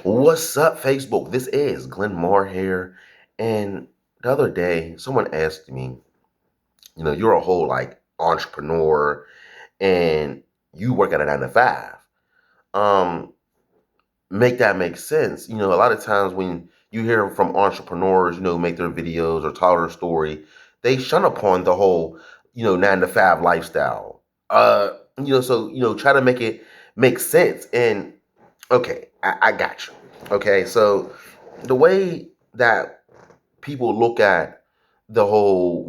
What's up, Facebook? This is Glenn Moore here. And the other day, someone asked me, you're a whole like entrepreneur and you work at a 9 to 5. Um, make that make sense. A lot of times when you hear from entrepreneurs, make their videos or tell their story, they shun upon the whole, 9 to 5 lifestyle. Try to make it make sense. And okay, I got you. Okay, so the way that people look at the whole,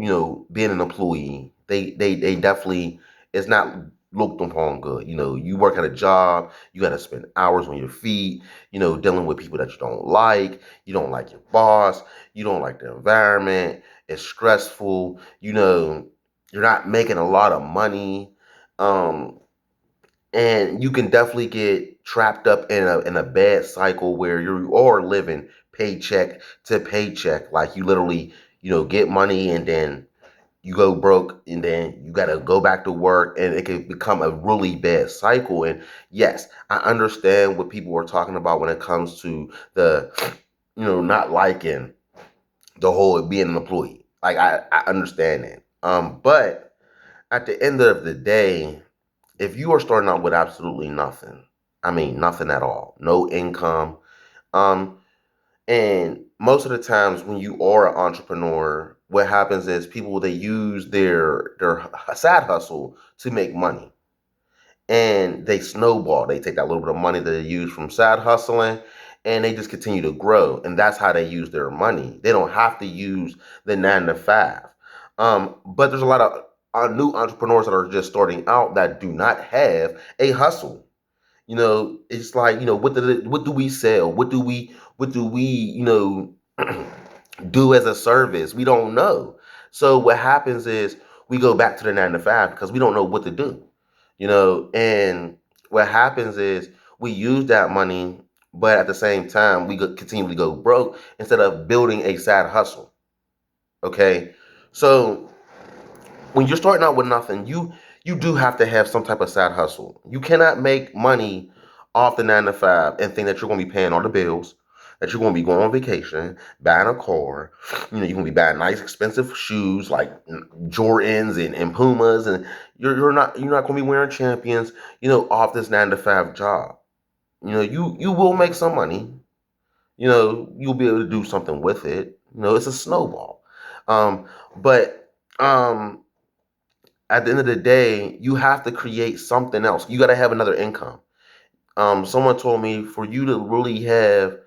being an employee, they definitely it's not looked upon good. You work at a job, you got to spend hours on your feet, dealing with people that you don't like your boss, you don't like the environment, it's stressful, you're not making a lot of money. And you can definitely get trapped up in a bad cycle where you are living paycheck to paycheck. Like you literally, get money and then you go broke and then you got to go back to work and it can become a really bad cycle. And yes, I understand what people are talking about when it comes to the, not liking the whole being an employee. Like I understand that. But at the end of the day, if you are starting out with absolutely nothing, I mean nothing at all, no income, um, and most of the times when you are an entrepreneur, what happens is people they use their side hustle to make money, and they snowball. They take that little bit of money that they use from side hustling, and they just continue to grow, and that's how they use their money. They don't have to use the 9 to 5. But there's a lot of new entrepreneurs that are just starting out that do not have a hustle. It's like, what do we sell? What do we, do as a service? We don't know. So what happens is we go back to the 9 to 5 because we don't know what to do. And what happens is we use that money, but at the same time we continually go broke instead of building a side hustle. Okay, so when you're starting out with nothing, you do have to have some type of side hustle. You cannot make money off the 9 to 5 and think that you're going to be paying all the bills, that you're going to be going on vacation, buying a car. You're going to be buying nice, expensive shoes like Jordans and Pumas, and you're not going to be wearing Champions. Off this 9 to 5 job. You will make some money. You'll be able to do something with it. It's a snowball. But at the end of the day, you have to create something else. You got to have another income. Someone told me for you to really have,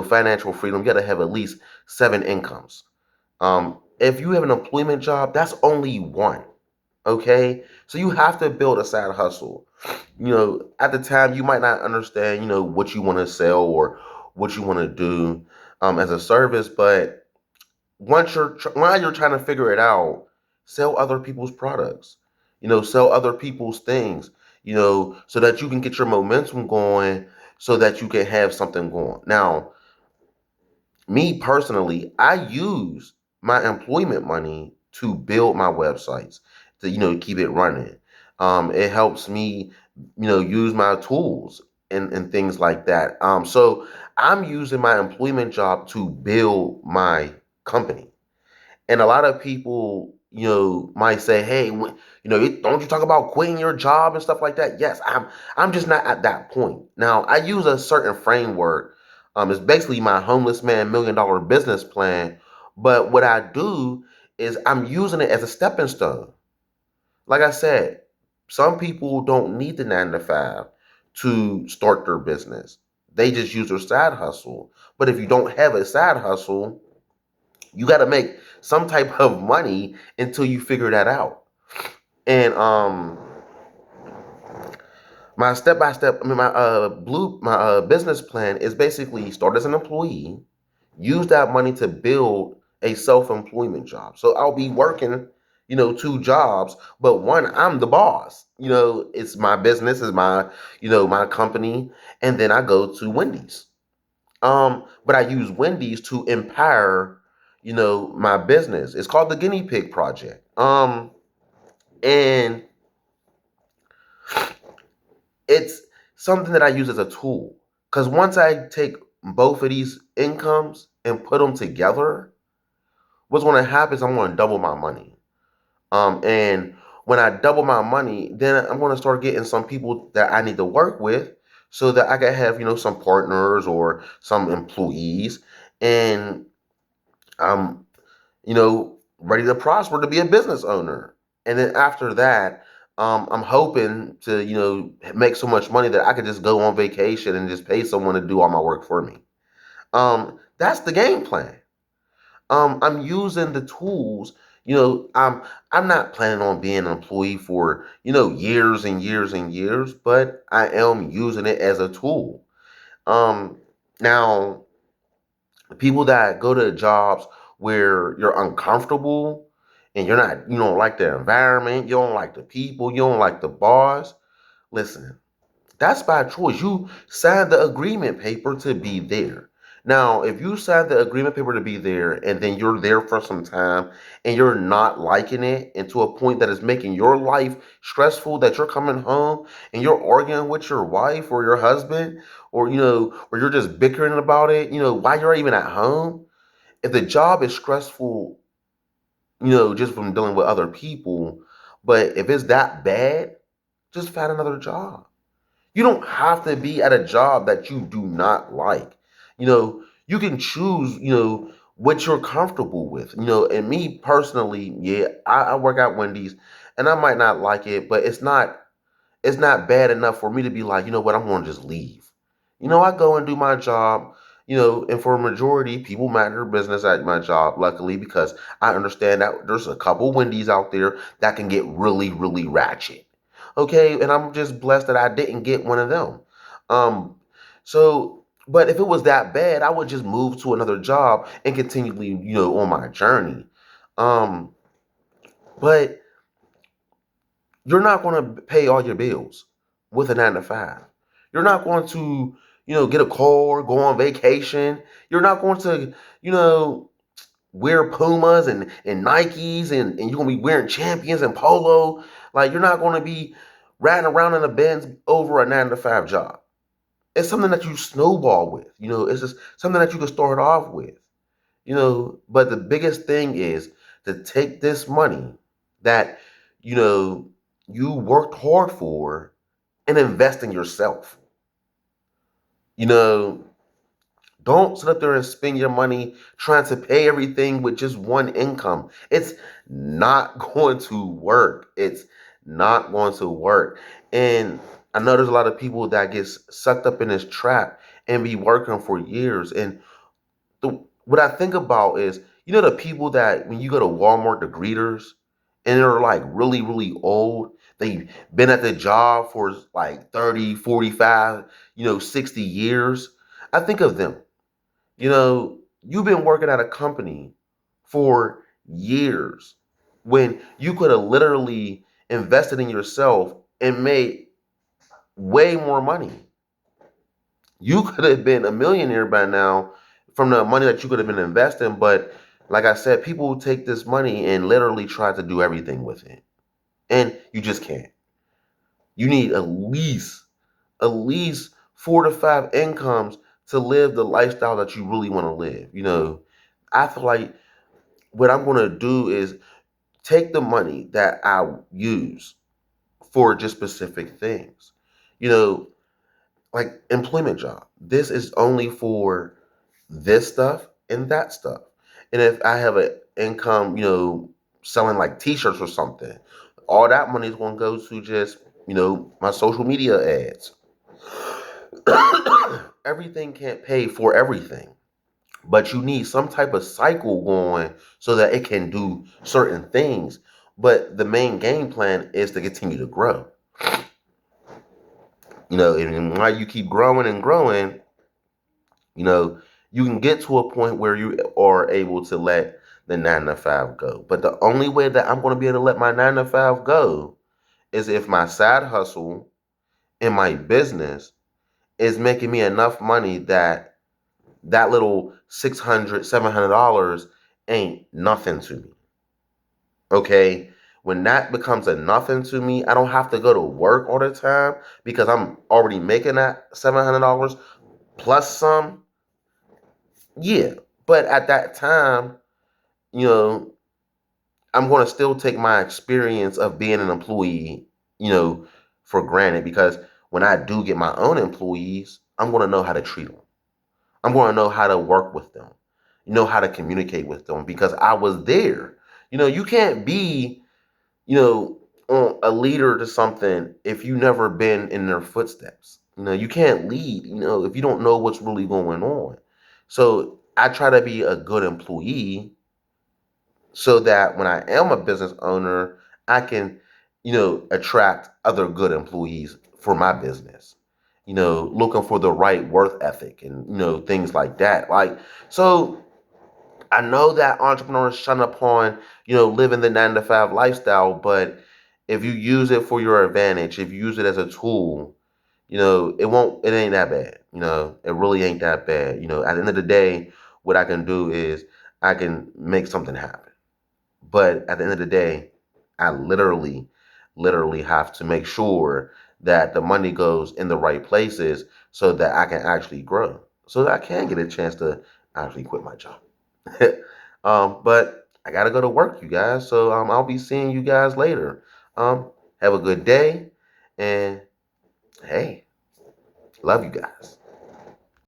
financial freedom, you got to have at least 7 incomes. If you have an employment job, that's only one. Okay, so you have to build a side hustle. At the time, you might not understand, what you want to sell or what you want to do as a service, but while you're trying to figure it out, sell other people's products. Sell other people's things. So that you can get your momentum going, so that you can have something going. Now, me personally, I use my employment money to build my websites, to keep it running. It helps me, use my tools and things like that. So I'm using my employment job to build my company. And a lot of people, might say, "Hey, don't you talk about quitting your job and stuff like that?" Yes, I'm just not at that point. Now, I use a certain framework. It's basically my homeless man $1 million business plan. But what I do is I'm using it as a stepping stone. Like I said, some people don't need the 9 to 5 to start their business. They just use their side hustle. But if you don't have a side hustle, you got to make some type of money until you figure that out. And my step by step, I mean my business plan is basically start as an employee, use that money to build a self-employment job. So I'll be working, 2 jobs, but one I'm the boss. It's my business, is my, my company, and then I go to Wendy's. But I use Wendy's to empower, my business. It's called the Guinea Pig Project. And it's something that I use as a tool. Because once I take both of these incomes and put them together, what's going to happen is I'm going to double my money. And when I double my money, then I'm going to start getting some people that I need to work with so that I can have, some partners or some employees. And I'm, ready to prosper to be a business owner. And then after that, I'm hoping to, make so much money that I could just go on vacation and just pay someone to do all my work for me. That's the game plan. I'm using the tools. I'm not planning on being an employee for years and years and years, but I am using it as a tool. Um, Now, people that go to jobs where you're uncomfortable and you don't like the environment, you don't like the people, you don't like the boss. Listen, that's by choice. You signed the agreement paper to be there. Now, if you signed the agreement paper to be there and then you're there for some time and you're not liking it and to a point that is making your life stressful, that you're coming home and you're arguing with your wife or your husband, or or you're just bickering about it, while you're even at home, if the job is stressful, just from dealing with other people, but if it's that bad, just find another job. You don't have to be at a job that you do not like. You can choose, what you're comfortable with. And me personally, yeah, I work at Wendy's and I might not like it, but it's not bad enough for me to be like, you know what, I'm gonna just leave. I go and do my job, and for a majority, people mind their business at my job, luckily, because I understand that there's a couple Wendy's out there that can get really, really ratchet. Okay, and I'm just blessed that I didn't get one of them. Um, but if it was that bad, I would just move to another job and continually, on my journey. Um, but you're not going to pay all your bills with a 9 to 5. You're not going to, get a car, go on vacation. You're not going to, wear Pumas and Nikes, and you're going to be wearing Champions and Polo. Like, you're not going to be riding around in a Benz over a 9 to 5 job. It's something that you snowball with. It's just something that you can start off with. But the biggest thing is to take this money that you know you worked hard for and invest in yourself. you know don't sit up there and spend your money trying to pay everything with just one income. It's not going to work. It's not going to work. And I know there's a lot of people that gets sucked up in this trap and be working for years. And what I think about is, the people that when you go to Walmart, the greeters, and they're like really, really old. They've been at the job for like 30, 45, 60 years. I think of them. You've been working at a company for years when you could have literally invested in yourself and made way more money. You could have been a millionaire by now from the money that you could have been investing. But like I said, people take this money and literally try to do everything with it. And you just can't. You need at least 4 to 5 incomes to live the lifestyle that you really want to live. I feel like what I'm going to do is take the money that I use for just specific things. You know, like employment job. This is only for this stuff and that stuff. And if I have an income, selling like t-shirts or something, all that money is going to go to just, my social media ads. Everything can't pay for everything, but you need some type of cycle going so that it can do certain things. But the main game plan is to continue to grow. And while you keep growing and growing, you know, you can get to a point where you are able to let the 9 to 5 go. But the only way that I'm going to be able to let my 9 to 5 go is if my side hustle and my business is making me enough money that little $600, $700 ain't nothing to me. Okay? When that becomes a nothing to me, I don't have to go to work all the time because I'm already making that $700. plus some, yeah. But at that time, you know, I'm going to still take my experience of being an employee, you know, for granted because when I do get my own employees, I'm going to know how to treat them. I'm going to know how to work with them, know how to communicate with them because I was there. You can't be, you know, a leader to something if you never been in their footsteps. You can't lead, if you don't know what's really going on. So I try to be a good employee so that when I am a business owner, I can, attract other good employees for my business. Looking for the right worth ethic and things like that. So I know that entrepreneurs shun upon, living the 9 to 5 lifestyle, but if you use it for your advantage, if you use it as a tool, it ain't that bad. It really ain't that bad. At the end of the day, what I can do is I can make something happen. But at the end of the day, I literally have to make sure that the money goes in the right places so that I can actually grow, so that I can get a chance to actually quit my job. But I gotta go to work, you guys. So I'll be seeing you guys later. Have a good day, and hey, love you guys.